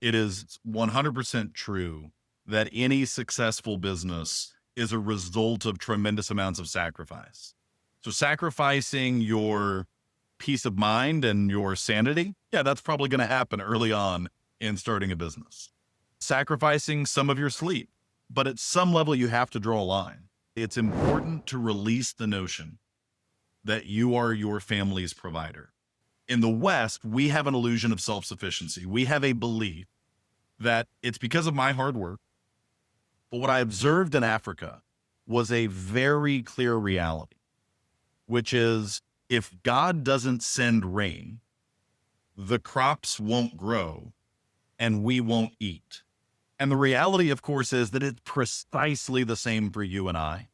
It is 100% true that any successful business is a result of tremendous amounts of sacrifice. So sacrificing your peace of mind and your sanity, yeah, that's probably going to happen early on in starting a business. Sacrificing some of your sleep, but at some level you have to draw a line. It's important to release the notion that you are your family's provider. In the West, we have an illusion of self-sufficiency. We have a belief that it's because of my hard work. But what I observed in Africa was a very clear reality, which is if God doesn't send rain, the crops won't grow and we won't eat. And the reality, of course, is that it's precisely the same for you and I.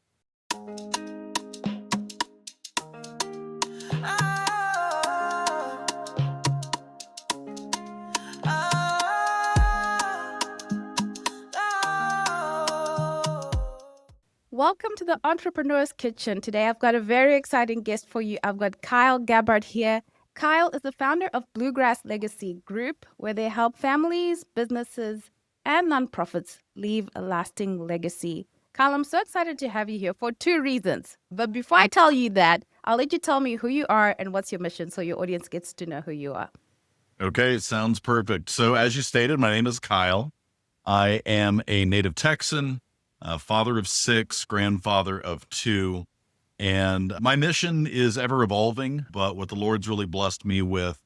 Welcome to the Entrepreneur's Kitchen. Today I've got a very exciting guest for you. I've got Kyle Gabhart here. Kyle is the founder of Bluegrass Legacy Group, where they help families, businesses, and nonprofits leave a lasting legacy. Kyle, I'm so excited to have you here for two reasons. But before I tell you that, I'll let you tell me who you are and what's your mission so your audience gets to know who you are. Okay, sounds perfect. So as you stated, my name is Kyle. I am a native Texan, father of 6, grandfather of 2. And my mission is ever evolving, but what the Lord's really blessed me with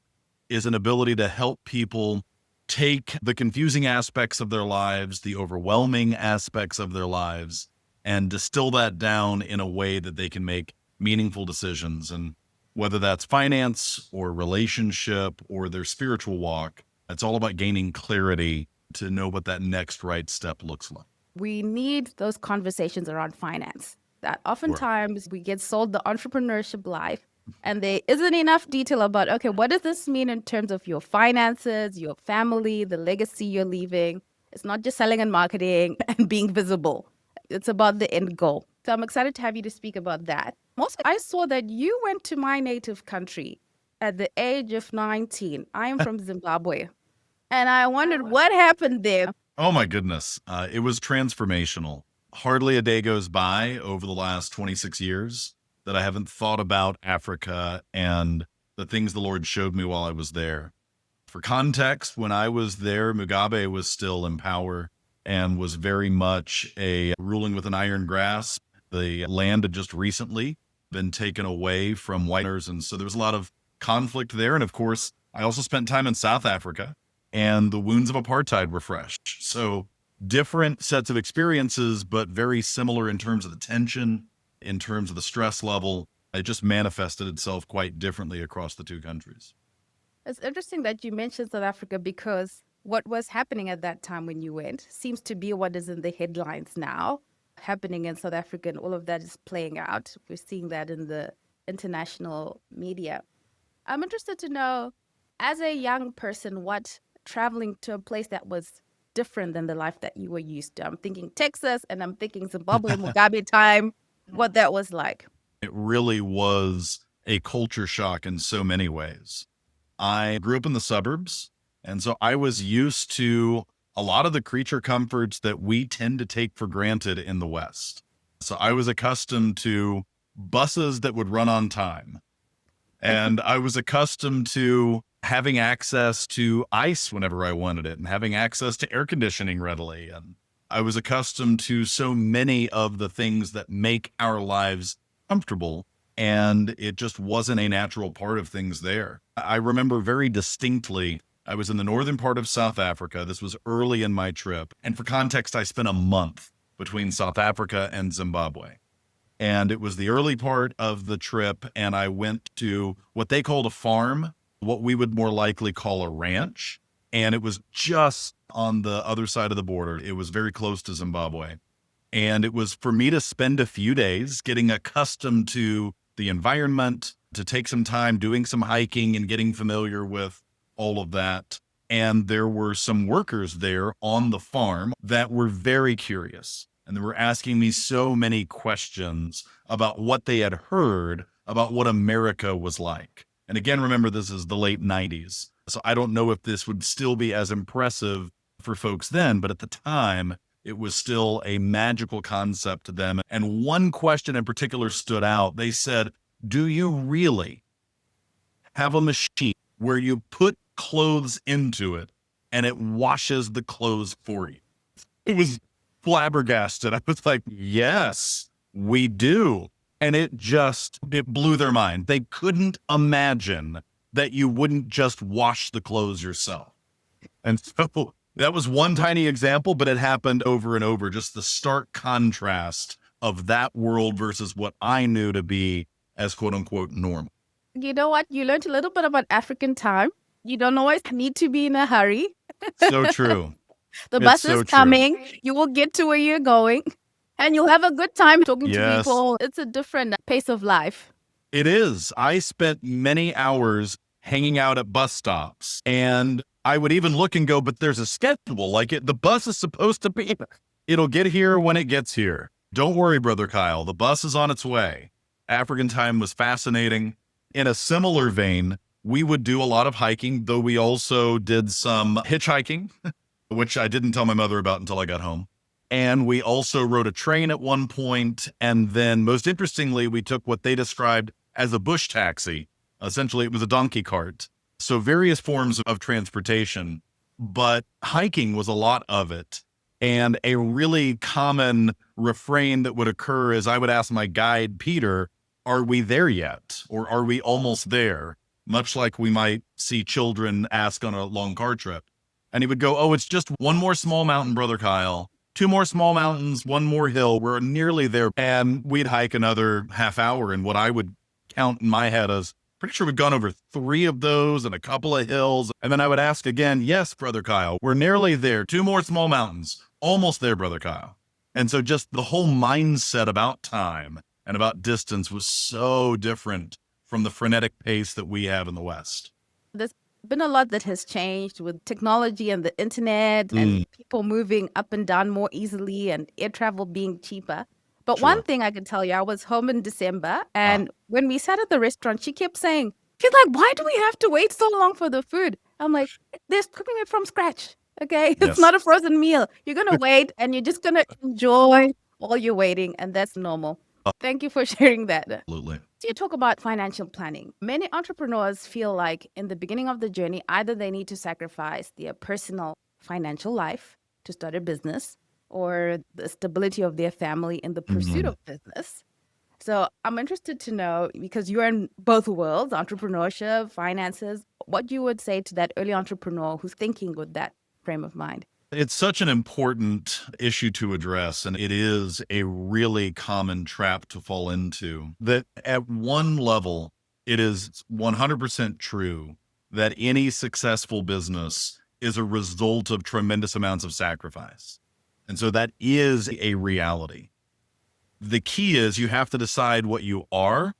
is an ability to help people take the confusing aspects of their lives, the overwhelming aspects of their lives, and distill that down in a way that they can make meaningful decisions. And whether that's finance or relationship or their spiritual walk, it's all about gaining clarity to know what that next right step looks like. We need those conversations around finance. That oftentimes we get sold the entrepreneurship life and there isn't enough detail about, okay, what does this mean in terms of your finances, your family, the legacy you're leaving? It's not just selling and marketing and being visible. It's about the end goal. So I'm excited to have you to speak about that. Also, I saw that you went to my native country at the age of 19. I am from Zimbabwe. And I wondered what happened there. Oh my goodness. It was transformational. Hardly a day goes by over the last 26 years that I haven't thought about Africa and the things the Lord showed me while I was there. For context, when I was there, Mugabe was still in power and was very much a ruling with an iron grasp. The land had just recently been taken away from whiteners. And so there was a lot of conflict there. And of course, I also spent time in South Africa and the wounds of apartheid were fresh. So different sets of experiences, but very similar in terms of the tension, in terms of the stress level. It just manifested itself quite differently across the two countries. It's interesting that you mentioned South Africa because what was happening at that time when you went seems to be what is in the headlines now, happening in South Africa, and all of that is playing out. We're seeing that in the international media. I'm interested to know, as a young person, what traveling to a place that was different than the life that you were used to. I'm thinking Texas and I'm thinking Zimbabwe, Mugabe time, what that was like. It really was a culture shock in so many ways. I grew up in the suburbs, and so I was used to a lot of the creature comforts that we tend to take for granted in the West. So I was accustomed to buses that would run on time. And I was accustomed to having access to ice whenever I wanted it and having access to air conditioning readily. And I was accustomed to so many of the things that make our lives comfortable. And it just wasn't a natural part of things there. I remember very distinctly, I was in the northern part of South Africa. This was early in my trip. And for context, I spent a month between South Africa and Zimbabwe. And it was the early part of the trip, and I went to what they called a farm, what we would more likely call a ranch. And it was just on the other side of the border. It was very close to Zimbabwe. And it was for me to spend a few days getting accustomed to the environment, to take some time doing some hiking and getting familiar with all of that. And there were some workers there on the farm that were very curious. And they were asking me so many questions about what they had heard about what America was like. And again, remember, this is the late 90s. So I don't know if this would still be as impressive for folks then, but at the time, it was still a magical concept to them. And one question in particular stood out. They said, "Do you really have a machine where you put clothes into it and it washes the clothes for you?" It was flabbergasted. I was like, "Yes, we do." And it blew their mind. They couldn't imagine that you wouldn't just wash the clothes yourself. And so that was one tiny example, but it happened over and over. Just the stark contrast of that world versus what I knew to be as quote unquote normal. You know what? You learned a little bit about African time. You don't always need to be in a hurry. So true. The It's bus is so true. coming. You will get to where you're going and you'll have a good time talking to Yes. people. It's a different pace of life. It is. I spent many hours hanging out at bus stops, and I would even look and go, but there's a schedule. Like the bus is supposed to be, it'll get here when it gets here. Don't worry, Brother Kyle. The bus is on its way. African time was fascinating. In a similar vein, we would do a lot of hiking, though we also did some hitchhiking, which I didn't tell my mother about until I got home. And we also rode a train at one point. And then, most interestingly, we took what they described as a bush taxi. Essentially, it was a donkey cart. So various forms of transportation, but hiking was a lot of it. And a really common refrain that would occur is I would ask my guide, Peter, "Are we there yet? Or are we almost there?" Much like we might see children ask on a long car trip. And he would go, "Oh, it's just one more small mountain, Brother Kyle. Two more small mountains, one more hill. We're nearly there." And we'd hike another half hour. And what I would count in my head as pretty sure we've gone over 3 of those and a couple of hills. And then I would ask again, "Yes, Brother Kyle, we're nearly there. 2 more small mountains. Almost there, Brother Kyle." And so just the whole mindset about time and about distance was so different from the frenetic pace that we have in the West. There's been a lot that has changed with technology and the internet and people moving up and down more easily and air travel being cheaper. But one Sure. thing I can tell you, I was home in December and when we sat at the restaurant, she kept saying, she's like, "Why do we have to wait so long for the food?" I'm like, "They're cooking it from scratch. Okay. It's Yes. not a frozen meal. You're going to wait and you're just going to enjoy while you're waiting. And that's normal." Thank you for sharing that. Absolutely. So you talk about financial planning. Many entrepreneurs feel like in the beginning of the journey, either they need to sacrifice their personal financial life to start a business or the stability of their family in the pursuit of business. So I'm interested to know, because you're in both worlds, entrepreneurship, finances, what you would say to that early entrepreneur who's thinking with that frame of mind. It's such an important issue to address, and it is a really common trap to fall into. That at one level, it is 100% true that any successful business is a result of tremendous amounts of sacrifice. And so that is a reality. The key is you have to decide what you are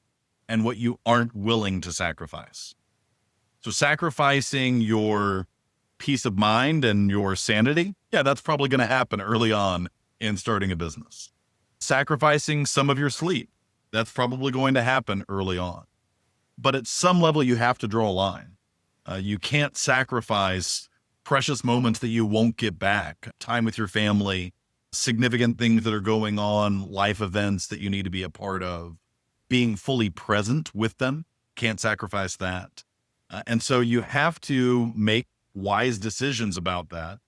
and what you aren't willing to sacrifice. So sacrificing your peace of mind and your sanity, yeah, that's probably going to happen early on in starting a business. Sacrificing some of your sleep, that's probably going to happen early on. But at some level, you have to draw a line. You can't sacrifice precious moments that you won't get back, time with your family, significant things that are going on, life events that you need to be a part of, being fully present with them. Can't sacrifice that. And so you have to make wise decisions about that.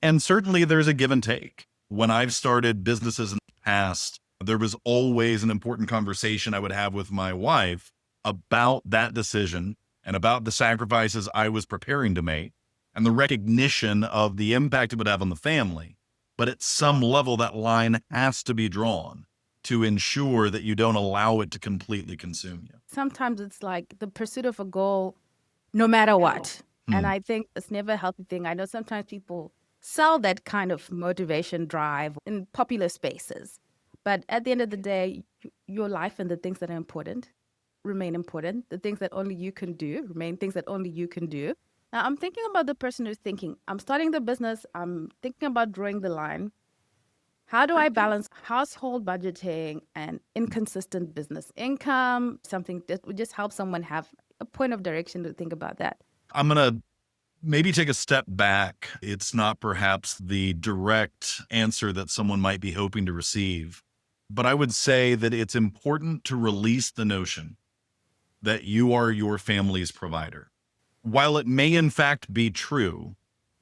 And certainly there's a give and take. When I've started businesses in the past, there was always an important conversation I would have with my wife about that decision and about the sacrifices I was preparing to make and the recognition of the impact it would have on the family. But at some level, that line has to be drawn to ensure that you don't allow it to completely consume you. Sometimes it's like the pursuit of a goal, no matter what. And I think it's never a healthy thing. I know sometimes people sell that kind of motivation drive in popular spaces. But at the end of the day, your life and the things that are important remain important. The things that only you can do remain things that only you can do. Now, I'm thinking about the person who's thinking, I'm starting the business, I'm thinking about drawing the line. How do I balance household budgeting and inconsistent business income? Something that would just help someone have a point of direction to think about that. I'm going to maybe take a step back. It's not perhaps the direct answer that someone might be hoping to receive, but I would say that it's important to release the notion that you are your family's provider. While it may in fact be true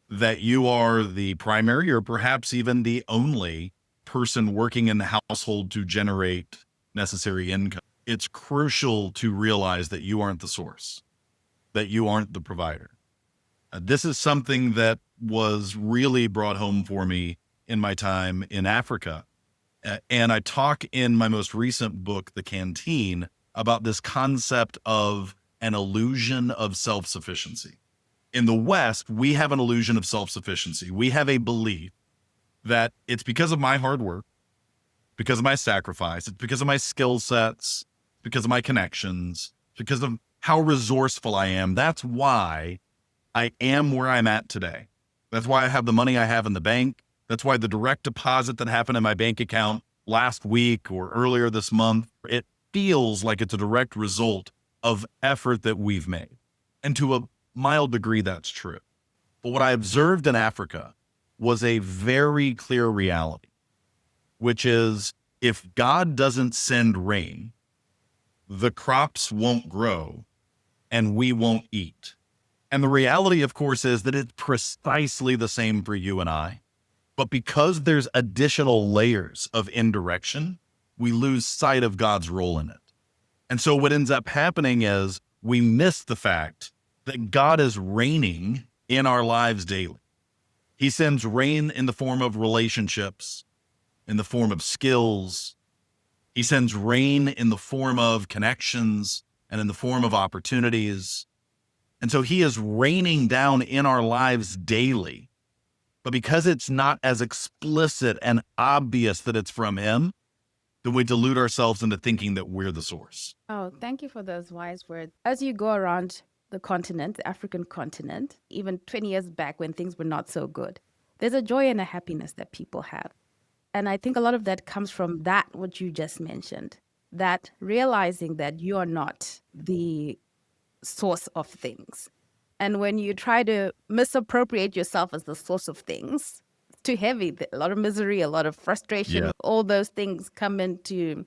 that you are the primary or perhaps even the only person working in the household to generate necessary income, it's crucial to realize that you aren't the source, that you aren't the provider. This is something that was really brought home for me in my time in Africa. And I talk in my most recent book, The Canteen, about this concept of an illusion of self-sufficiency. In the West, we have an illusion of self-sufficiency. We have a belief that it's because of my hard work, because of my sacrifice, it's because of my skill sets, because of my connections, because of how resourceful I am. That's why I am where I'm at today. That's why I have the money I have in the bank. That's why the direct deposit that happened in my bank account last week or earlier this month, it feels like it's a direct result of effort that we've made. And to a mild degree, that's true. But what I observed in Africa was a very clear reality, which is if God doesn't send rain, the crops won't grow and we won't eat. And the reality, of course, is that it's precisely the same for you and I. But because there's additional layers of indirection, we lose sight of God's role in it. And so what ends up happening is we miss the fact that God is reigning in our lives daily. He sends rain in the form of relationships, in the form of skills. He sends rain in the form of connections and in the form of opportunities. And so he is raining down in our lives daily. But because it's not as explicit and obvious that it's from him, then we delude ourselves into thinking that we're the source. Oh, thank you for those wise words. As you go around the continent, the African continent, even 20 years back when things were not so good, there's a joy and a happiness that people have. And I think a lot of that comes from that, what you just mentioned, that realizing that you are not the source of things. And when you try to misappropriate yourself as the source of things, it's too heavy. A lot of misery, a lot of frustration, Yeah. all those things come into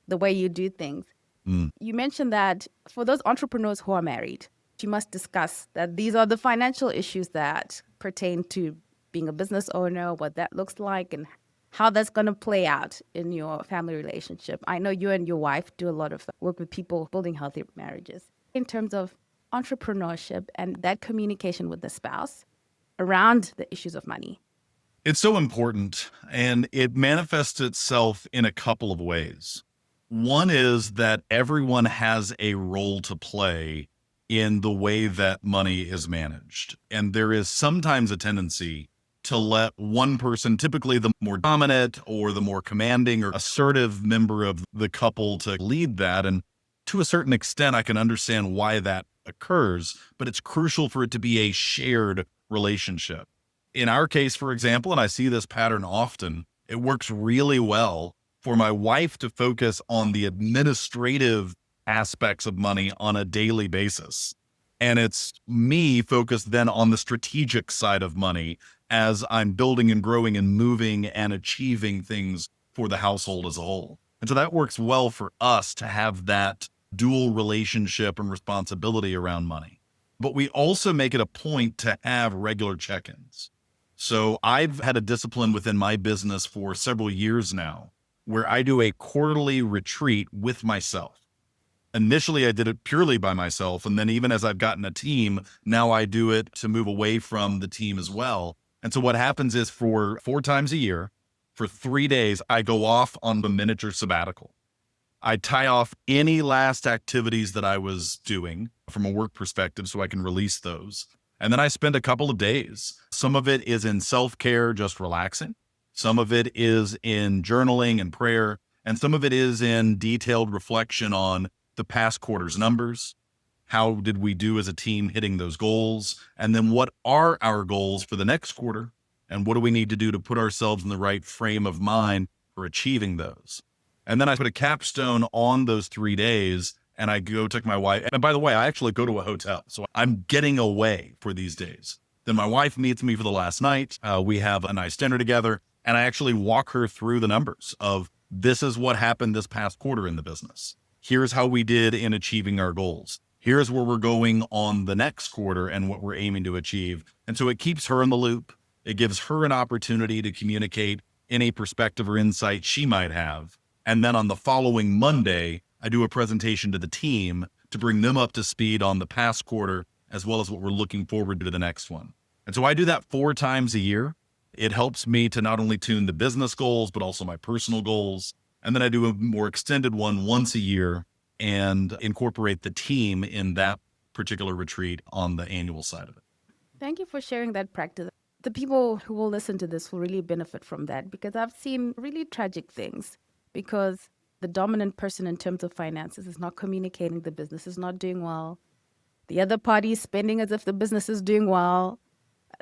the way you do things. You mentioned that for those entrepreneurs who are married, you must discuss that these are the financial issues that pertain to being a business owner, what that looks like, and how that's going to play out in your family relationship. I know you and your wife do a lot of work with people building healthy marriages. In terms of entrepreneurship and that communication with the spouse around the issues of money. It's so important, and it manifests itself in a couple of ways. One is that everyone has a role to play in the way that money is managed. And there is sometimes a tendency to let one person, typically the more dominant or the more commanding or assertive member of the couple, to lead that. And to a certain extent, I can understand why that occurs, but it's crucial for it to be a shared relationship. In our case, for example, and I see this pattern often, it works really well for my wife to focus on the administrative aspects of money on a daily basis. And it's me focused then on the strategic side of money as I'm building and growing and moving and achieving things for the household as a whole. And so that works well for us to have that dual relationship and responsibility around money. But we also make it a point to have regular check-ins. So I've had a discipline within my business for several years now where I do a quarterly retreat with myself. Initially, I did it purely by myself. And then even as I've gotten a team, now I do it to move away from the team as well. And so what happens is for 4 times a year, for 3 days, I go off on the miniature sabbatical. I tie off any last activities that I was doing from a work perspective so I can release those. And then I spend a couple of days. Some of it is in self-care, just relaxing. Some of it is in journaling and prayer. And some of it is in detailed reflection on the past quarter's numbers. How did we do as a team hitting those goals? And then what are our goals for the next quarter? And what do we need to do to put ourselves in the right frame of mind for achieving those? And then I put a capstone on those 3 days and I go take my wife. And by the way, I actually go to a hotel. So I'm getting away for these days. Then my wife meets me for the last night. We have a nice dinner together, and I actually walk her through the numbers of this is what happened this past quarter in the business. Here's how we did in achieving our goals. Here's where we're going on the next quarter and what we're aiming to achieve. And so it keeps her in the loop. It gives her an opportunity to communicate any perspective or insight she might have. And then on the following Monday, I do a presentation to the team to bring them up to speed on the past quarter, as well as what we're looking forward to the next one. And so I do that 4 times a year. It helps me to not only tune the business goals, but also my personal goals. And then I do a more extended one once a year and incorporate the team in that particular retreat on the annual side of it. Thank you for sharing that practice. The people who will listen to this will really benefit from that, because I've seen really tragic things because the dominant person in terms of finances is not communicating, the business is not doing well. The other party is spending as if the business is doing well.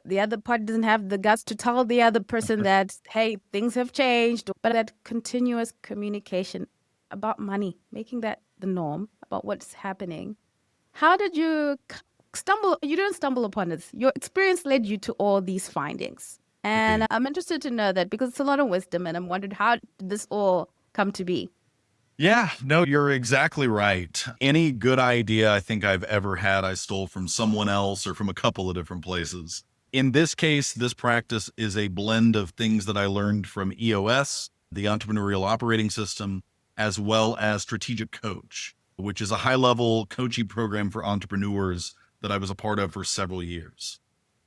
The other party doesn't have the guts to tell the other person that, hey, things have changed. But that continuous communication about money, making that the norm, about what's happening. How did you stumble? You didn't stumble upon this. Your experience led you to all these findings. And I'm interested to know that, because it's a lot of wisdom, and I'm wondering, how did this all come to be? Yeah, no, you're exactly right. Any good idea I think I've ever had, I stole from someone else or from a couple of different places. In this case, this practice is a blend of things that I learned from EOS, the Entrepreneurial Operating System, as well as Strategic Coach, which is a high-level coaching program for entrepreneurs that I was a part of for several years.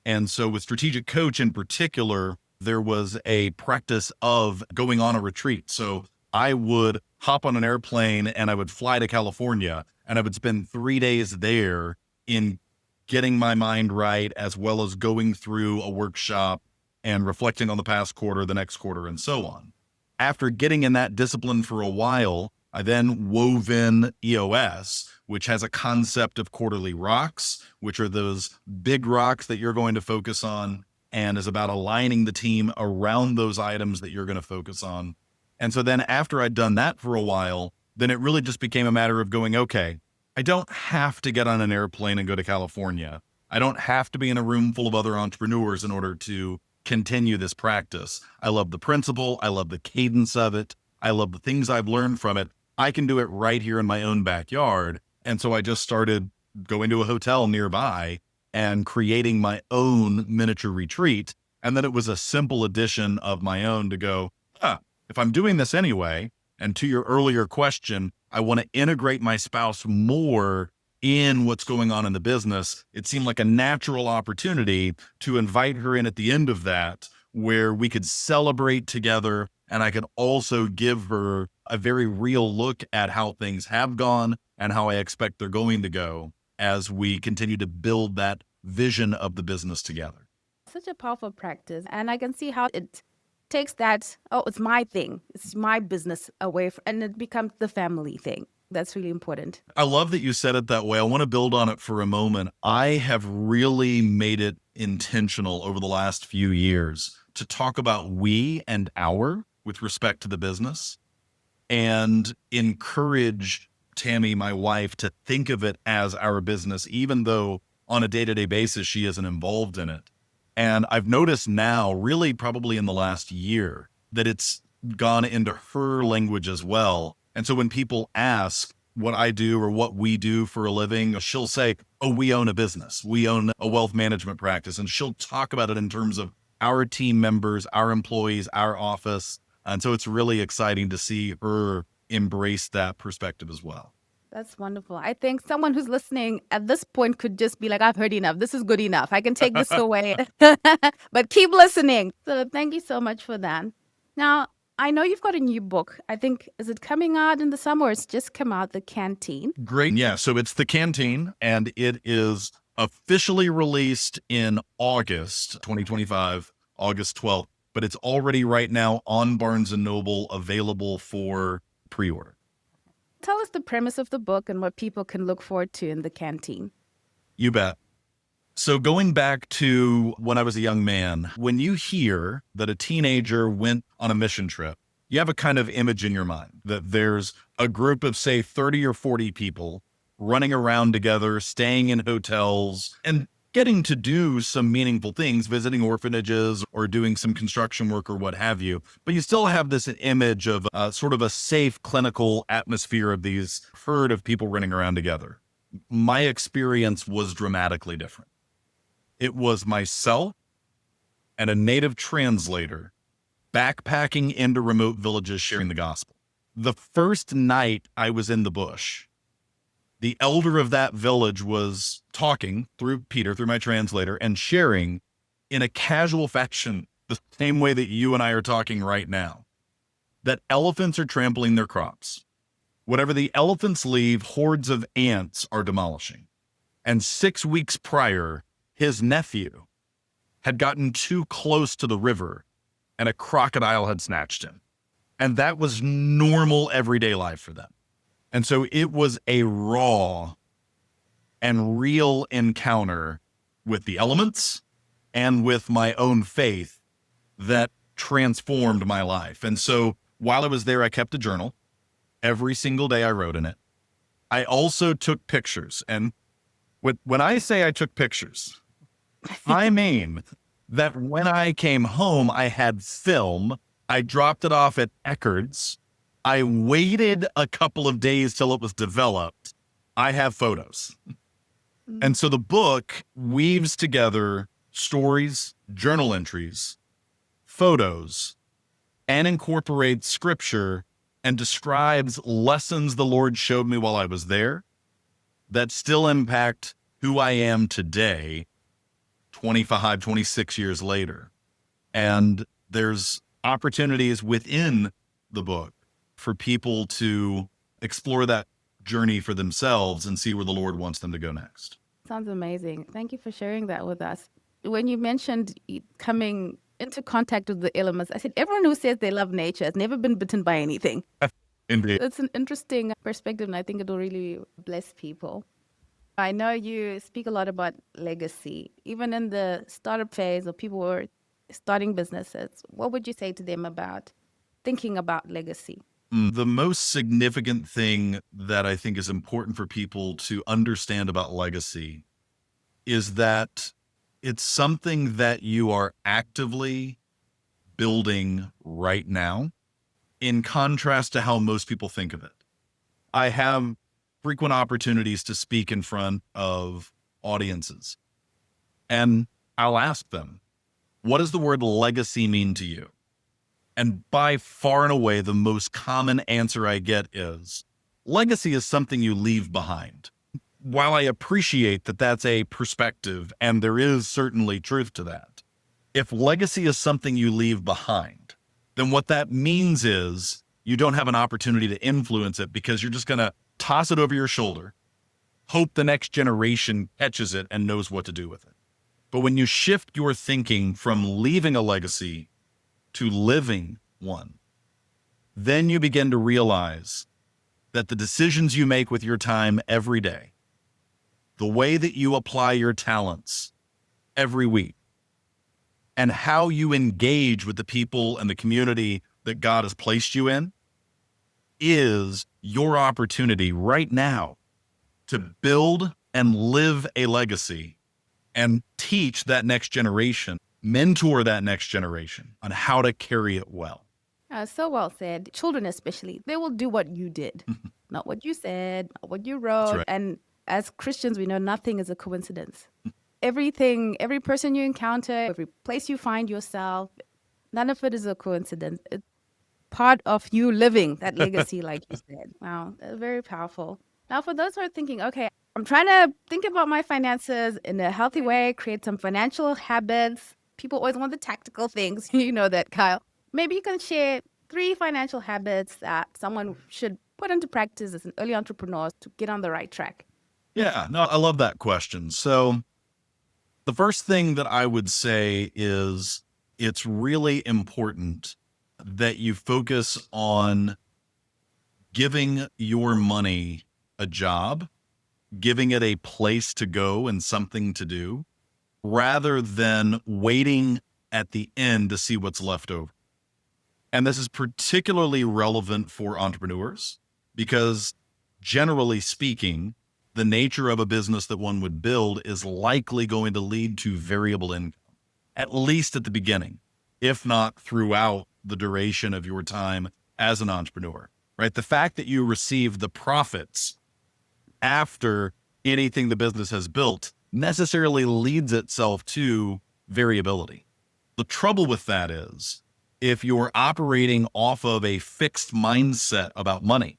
And so with Strategic Coach in particular, there was a practice of going on a retreat. So I would hop on an airplane and I would fly to California, and I would spend 3 days there in getting my mind right, as well as going through a workshop and reflecting on the past quarter, the next quarter, and so on. After getting in that discipline for a while, I then wove in EOS, which has a concept of quarterly rocks, which are those big rocks that you're going to focus on, and is about aligning the team around those items that you're going to focus on. And so then after I'd done that for a while, then it really just became a matter of going, okay, I don't have to get on an airplane and go to California. I don't have to be in a room full of other entrepreneurs in order to continue this practice. I love the principle. I love the cadence of it. I love the things I've learned from it. I can do it right here in my own backyard. And so I just started going to a hotel nearby and creating my own miniature retreat. And then it was a simple addition of my own to go, if I'm doing this anyway, and to your earlier question, I want to integrate my spouse more in what's going on in the business. It seemed like a natural opportunity to invite her in at the end of that, where we could celebrate together. And I could also give her a very real look at how things have gone and how I expect they're going to go as we continue to build that vision of the business together. Such a powerful practice. And I can see how it takes that, oh, it's my thing, it's my business away from, and it becomes the family thing. That's really important. I love that you said it that way. I want to build on it for a moment. I have really made it intentional over the last few years to talk about we and our with respect to the business, and encourage Tammy, my wife, to think of it as our business, even though on a day-to-day basis she isn't involved in it. And I've noticed now, really probably in the last year, that it's gone into her language as well. And so when people ask what I do or what we do for a living, she'll say, oh, we own a business. We own a wealth management practice. And she'll talk about it in terms of our team members, our employees, our office. And so it's really exciting to see her embrace that perspective as well. That's wonderful. I think someone who's listening at this point could just be like, I've heard enough. This is good enough. I can take this away. But keep listening. So thank you so much for that. Now, I know you've got a new book. I think, is it coming out in the summer, or it's just come out, The Canteen? Great. Yeah. So it's The Canteen, and it is officially released in August 2025, August 12th. But it's already right now on Barnes & Noble, available for pre-order. Tell us the premise of the book and what people can look forward to in The Canteen. You bet. So going back to when I was a young man, when you hear that a teenager went on a mission trip you have a kind of image in your mind that there's a group of, say, 30 or 40 people running around together, staying in hotels, and getting to do some meaningful things, visiting orphanages or doing some construction work or what have you. But you still have this image of sort of a safe clinical atmosphere of these herd of people running around together. My experience was dramatically different. It was myself and a native translator backpacking into remote villages sharing the gospel. The first night I was in the bush, the elder of that village was talking through Peter, through my translator, and sharing in a casual fashion, the same way that you and I are talking right now, that elephants are trampling their crops. Whatever the elephants leave, hordes of ants are demolishing. And 6 weeks prior, his nephew had gotten too close to the river and a crocodile had snatched him. And that was normal everyday life for them. And so it was a raw and real encounter with the elements and with my own faith that transformed my life. And so while I was there, I kept a journal. Every single day I wrote in it. I also took pictures. And when I say I took pictures, I mean that when I came home, I had film. I dropped it off at Eckerd's. I waited a couple of days till it was developed. I have photos. And so the book weaves together stories, journal entries, photos, and incorporates scripture and describes lessons the Lord showed me while I was there that still impact who I am today, 25, 26 years later. And there's opportunities within the book for people to explore that journey for themselves and see where the Lord wants them to go next. Sounds amazing. Thank you for sharing that with us. When you mentioned coming into contact with the elements, I said, everyone who says they love nature has never been bitten by anything. Indeed. It's an interesting perspective, and I think it'll really bless people. I know you speak a lot about legacy. Even in the startup phase of people who are starting businesses, what would you say to them about thinking about legacy? The most significant thing that I think is important for people to understand about legacy is that it's something that you are actively building right now, in contrast to how most people think of it. I have frequent opportunities to speak in front of audiences, and I'll ask them, what does the word legacy mean to you? And by far and away, the most common answer I get is, legacy is something you leave behind. While I appreciate that that's a perspective, and there is certainly truth to that, if legacy is something you leave behind, then what that means is you don't have an opportunity to influence it because you're just going to toss it over your shoulder, hope the next generation catches it and knows what to do with it. But when you shift your thinking from leaving a legacy to living one, then you begin to realize that the decisions you make with your time every day, the way that you apply your talents every week, and how you engage with the people and the community that God has placed you in is your opportunity right now to build and live a legacy and teach that next generation, mentor that next generation on how to carry it well. So well said. Children especially, they will do what you did, not what you said, not what you wrote. Right. And as Christians, we know nothing is a coincidence. Everything, every person you encounter, every place you find yourself, none of it is a coincidence. It's part of you living that legacy, like you said. Wow, very powerful. Now, for those who are thinking, okay, I'm trying to think about my finances in a healthy way, create some financial habits. People always want the tactical things. You know that, Kyle. Maybe you can share 3 financial habits that someone should put into practice as an early entrepreneur to get on the right track. Yeah, no, I love that question. So the first thing that I would say is it's really important that you focus on giving your money a job, giving it a place to go and something to do, rather than waiting at the end to see what's left over. And this is particularly relevant for entrepreneurs because, generally speaking, the nature of a business that one would build is likely going to lead to variable income, at least at the beginning, if not throughout the duration of your time as an entrepreneur, right? The fact that you receive the profits after anything the business has built necessarily leads itself to variability. The trouble with that is if you're operating off of a fixed mindset about money,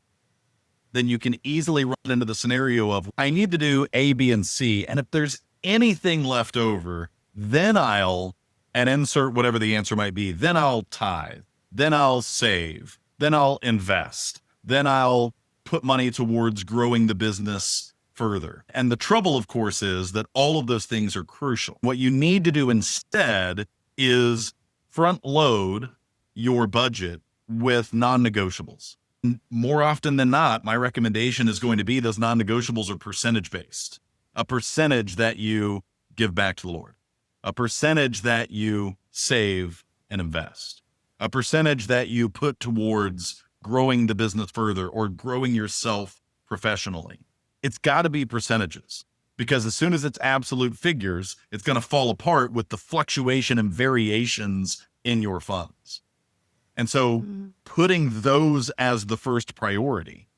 then you can easily run into the scenario of, I need to do A, B, and C. And if there's anything left over, then and insert whatever the answer might be, then I'll tithe, then I'll save, then I'll invest, then I'll put money towards growing the business further. And the trouble, of course, is that all of those things are crucial. What you need to do instead is front load your budget with non-negotiables. More often than not, my recommendation is going to be those non-negotiables are percentage based. A percentage that you give back to the Lord, a percentage that you save and invest, a percentage that you put towards growing the business further or growing yourself professionally. It's got to be percentages, because as soon as it's absolute figures, it's going to fall apart with the fluctuation and variations in your funds. And so putting those as the first priority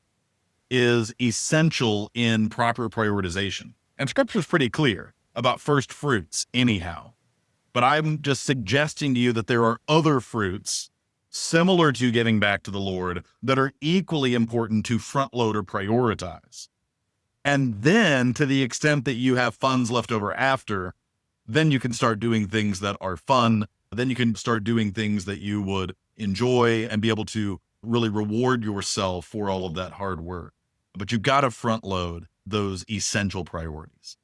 is essential in proper prioritization. And scripture is pretty clear about first fruits anyhow. But I'm just suggesting to you that there are other fruits similar to giving back to the Lord that are equally important to front load or prioritize. And then to the extent that you have funds left over after, then you can start doing things that are fun. Then you can start doing things that you would enjoy and be able to really reward yourself for all of that hard work. But you've got to front load those essential priorities.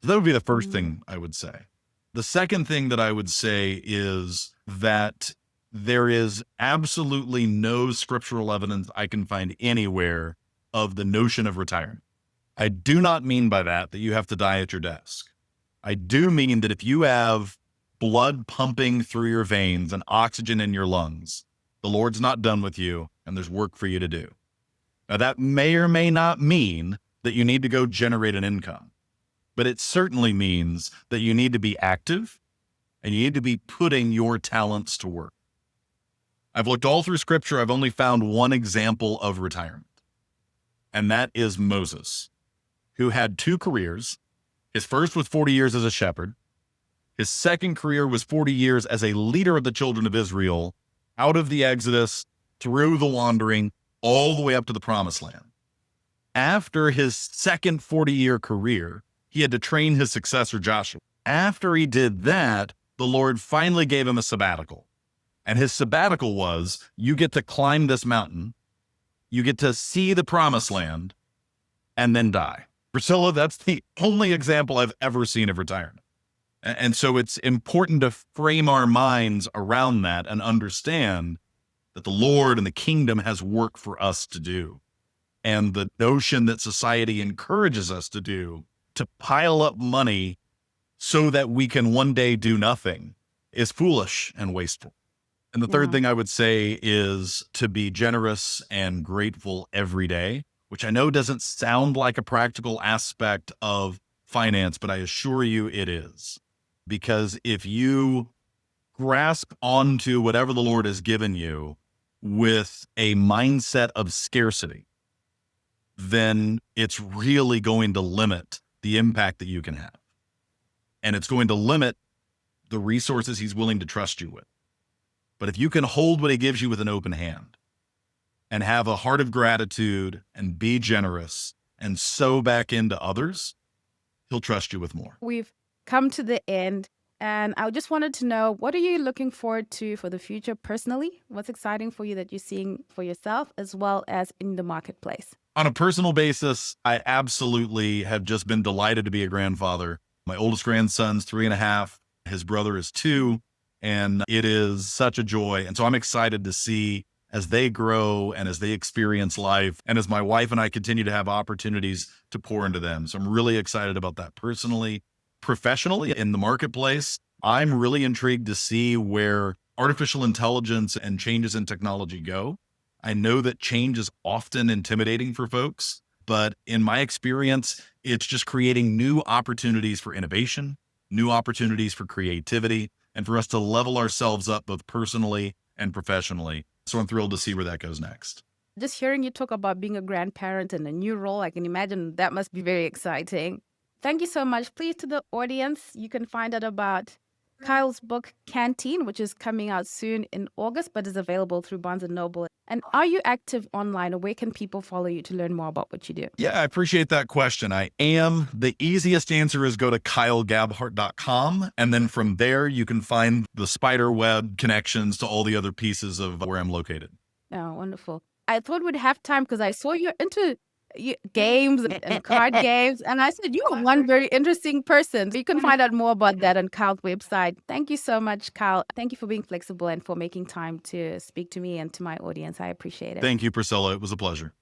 So that would be the first thing I would say. The second thing that I would say is that there is absolutely no scriptural evidence I can find anywhere of the notion of retirement. I do not mean by that you have to die at your desk. I do mean that if you have blood pumping through your veins and oxygen in your lungs, the Lord's not done with you and there's work for you to do. Now, that may or may not mean that you need to go generate an income, but it certainly means that you need to be active and you need to be putting your talents to work. I've looked all through scripture. I've only found one example of retirement, and that is Moses, who had two careers. His first was 40 years as a shepherd. His second career was 40 years as a leader of the children of Israel out of the Exodus, through the wandering, all the way up to the promised land. After his second 40-year career, he had to train his successor, Joshua. After he did that, the Lord finally gave him a sabbatical. And his sabbatical was, you get to climb this mountain, you get to see the promised land, and then die. Priscilla, that's the only example I've ever seen of retirement. And so it's important to frame our minds around that and understand that the Lord and the kingdom has work for us to do. And the notion that society encourages us to do, to pile up money so that we can one day do nothing, is foolish and wasteful. And the third thing I would say is to be generous and grateful every day, which I know doesn't sound like a practical aspect of finance, but I assure you it is. Because if you grasp onto whatever the Lord has given you with a mindset of scarcity, then it's really going to limit the impact that you can have. And it's going to limit the resources he's willing to trust you with. But if you can hold what he gives you with an open hand and have a heart of gratitude and be generous and sow back into others, he'll trust you with more. We've come to the end, and I just wanted to know, what are you looking forward to for the future personally? What's exciting for you that you're seeing for yourself as well as in the marketplace? On a personal basis, I absolutely have just been delighted to be a grandfather. My oldest grandson's 3.5. His brother is 2. And it is such a joy. And so I'm excited to see as they grow and as they experience life and as my wife and I continue to have opportunities to pour into them. So I'm really excited about that personally. Professionally, in the marketplace, I'm really intrigued to see where artificial intelligence and changes in technology go, I know that change is often intimidating for folks, but in my experience, it's just creating new opportunities for innovation, new opportunities for creativity, and for us to level ourselves up both personally and professionally. So I'm thrilled to see where that goes next. Just hearing you talk about being a grandparent and a new role, I can imagine that must be very exciting. Thank you so much. Please, to the audience, you can find out about Kyle's book, Canteen, which is coming out soon in August, but is available through Barnes & Noble. And are you active online, or where can people follow you to learn more about what you do? Yeah, I appreciate that question. I am. The easiest answer is go to kylegabhart.com. And then from there, you can find the spider web connections to all the other pieces of where I'm located. Oh, wonderful. I thought we'd have time because I saw you're into games and card games. And I said, you are one very interesting person. So you can find out more about that on Kyle's website. Thank you so much, Kyle. Thank you for being flexible and for making time to speak to me and to my audience. I appreciate it. Thank you, Priscilla. It was a pleasure.